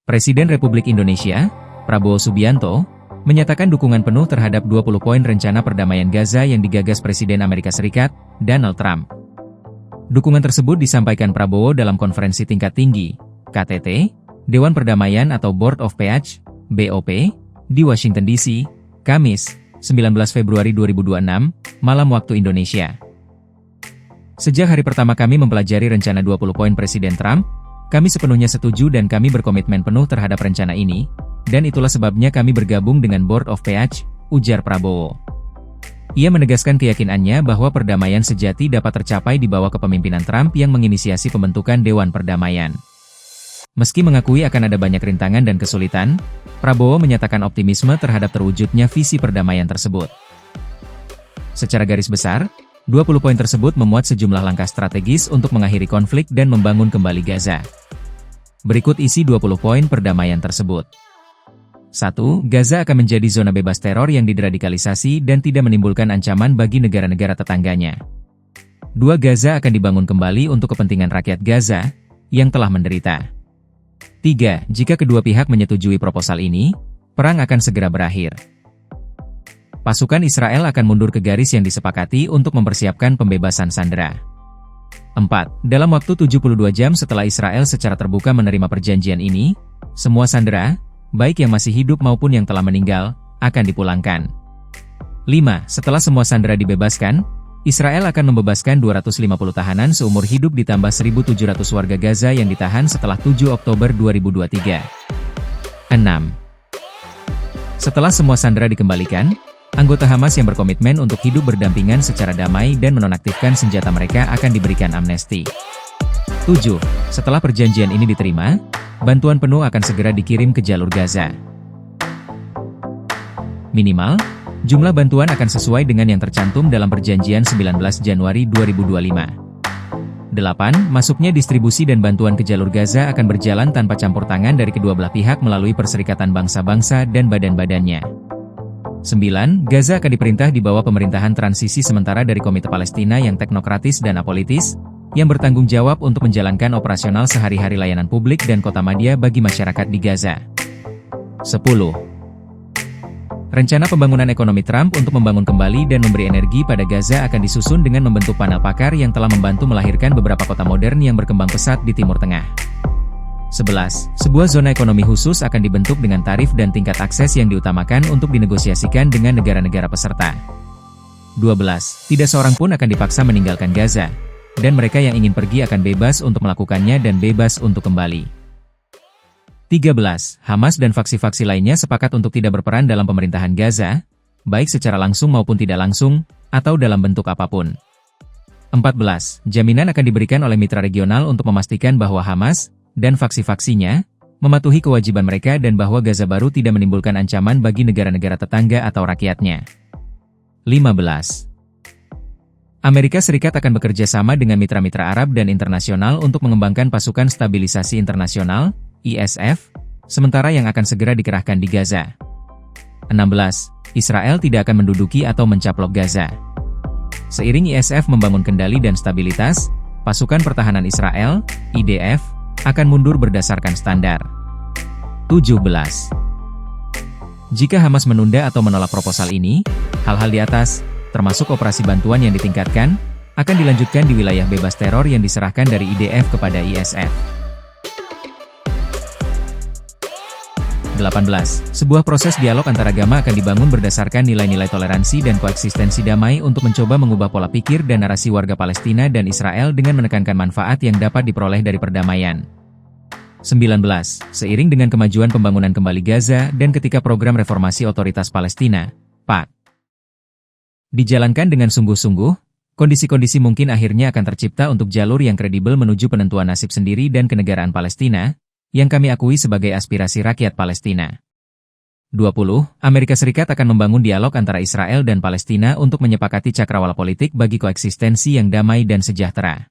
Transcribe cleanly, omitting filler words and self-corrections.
Presiden Republik Indonesia, Prabowo Subianto, menyatakan dukungan penuh terhadap 20 poin rencana perdamaian Gaza yang digagas Presiden Amerika Serikat, Donald Trump. Dukungan tersebut disampaikan Prabowo dalam konferensi tingkat tinggi, KTT, Dewan Perdamaian atau Board of Peace, BOP, di Washington DC, Kamis, 19 Februari 2026, malam waktu Indonesia. Sejak hari pertama kami mempelajari rencana 20 poin Presiden Trump, kami sepenuhnya setuju dan kami berkomitmen penuh terhadap rencana ini, dan itulah sebabnya kami bergabung dengan Board of Peace, ujar Prabowo. Ia menegaskan keyakinannya bahwa perdamaian sejati dapat tercapai di bawah kepemimpinan Trump yang menginisiasi pembentukan Dewan Perdamaian. Meski mengakui akan ada banyak rintangan dan kesulitan, Prabowo menyatakan optimisme terhadap terwujudnya visi perdamaian tersebut. Secara garis besar, 20 poin tersebut memuat sejumlah langkah strategis untuk mengakhiri konflik dan membangun kembali Gaza. Berikut isi 20 poin perdamaian tersebut. 1. Gaza akan menjadi zona bebas teror yang dideradikalisasi dan tidak menimbulkan ancaman bagi negara-negara tetangganya. 2. Gaza akan dibangun kembali untuk kepentingan rakyat Gaza, yang telah menderita. 3. Jika kedua pihak menyetujui proposal ini, perang akan segera berakhir. Pasukan Israel akan mundur ke garis yang disepakati untuk mempersiapkan pembebasan sandera. 4. Dalam waktu 72 jam setelah Israel secara terbuka menerima perjanjian ini, semua sandera, baik yang masih hidup maupun yang telah meninggal, akan dipulangkan. 5. Setelah semua sandera dibebaskan, Israel akan membebaskan 250 tahanan seumur hidup ditambah 1.700 warga Gaza yang ditahan setelah 7 Oktober 2023. 6. Setelah semua sandera dikembalikan, anggota Hamas yang berkomitmen untuk hidup berdampingan secara damai dan menonaktifkan senjata mereka akan diberikan amnesti. 7. Setelah perjanjian ini diterima, bantuan penuh akan segera dikirim ke jalur Gaza. Minimal, jumlah bantuan akan sesuai dengan yang tercantum dalam perjanjian 19 Januari 2025. 8. Masuknya distribusi dan bantuan ke jalur Gaza akan berjalan tanpa campur tangan dari kedua belah pihak melalui Perserikatan Bangsa-Bangsa dan badan-badannya. 9. Gaza akan diperintah di bawah pemerintahan transisi sementara dari Komite Palestina yang teknokratis dan apolitis, yang bertanggung jawab untuk menjalankan operasional sehari-hari layanan publik dan kota madya bagi masyarakat di Gaza. 10. Rencana pembangunan ekonomi Trump untuk membangun kembali dan memberi energi pada Gaza akan disusun dengan membentuk panel pakar yang telah membantu melahirkan beberapa kota modern yang berkembang pesat di Timur Tengah. 11. Sebuah zona ekonomi khusus akan dibentuk dengan tarif dan tingkat akses yang diutamakan untuk dinegosiasikan dengan negara-negara peserta. 12. Tidak seorang pun akan dipaksa meninggalkan Gaza, dan mereka yang ingin pergi akan bebas untuk melakukannya dan bebas untuk kembali. 13. Hamas dan faksi-faksi lainnya sepakat untuk tidak berperan dalam pemerintahan Gaza, baik secara langsung maupun tidak langsung, atau dalam bentuk apapun. 14. Jaminan akan diberikan oleh mitra regional untuk memastikan bahwa Hamas dan faksi-faksinya mematuhi kewajiban mereka dan bahwa Gaza baru tidak menimbulkan ancaman bagi negara-negara tetangga atau rakyatnya. 15. Amerika Serikat akan bekerja sama dengan mitra-mitra Arab dan internasional untuk mengembangkan pasukan stabilisasi internasional, ISF, sementara yang akan segera dikerahkan di Gaza. 16. Israel tidak akan menduduki atau mencaplok Gaza. Seiring ISF membangun kendali dan stabilitas, pasukan pertahanan Israel, IDF, akan mundur berdasarkan standar. 17. Jika Hamas menunda atau menolak proposal ini, hal-hal di atas, termasuk operasi bantuan yang ditingkatkan, akan dilanjutkan di wilayah bebas teror yang diserahkan dari IDF kepada ISF. 18. Sebuah proses dialog antaragama akan dibangun berdasarkan nilai-nilai toleransi dan koeksistensi damai untuk mencoba mengubah pola pikir dan narasi warga Palestina dan Israel dengan menekankan manfaat yang dapat diperoleh dari perdamaian. 19. Seiring dengan kemajuan pembangunan kembali Gaza dan ketika program reformasi otoritas Palestina, PAK, dijalankan dengan sungguh-sungguh, kondisi-kondisi mungkin akhirnya akan tercipta untuk jalur yang kredibel menuju penentuan nasib sendiri dan kenegaraan Palestina, yang kami akui sebagai aspirasi rakyat Palestina. 20. Amerika Serikat akan membangun dialog antara Israel dan Palestina untuk menyepakati cakrawala politik bagi koeksistensi yang damai dan sejahtera.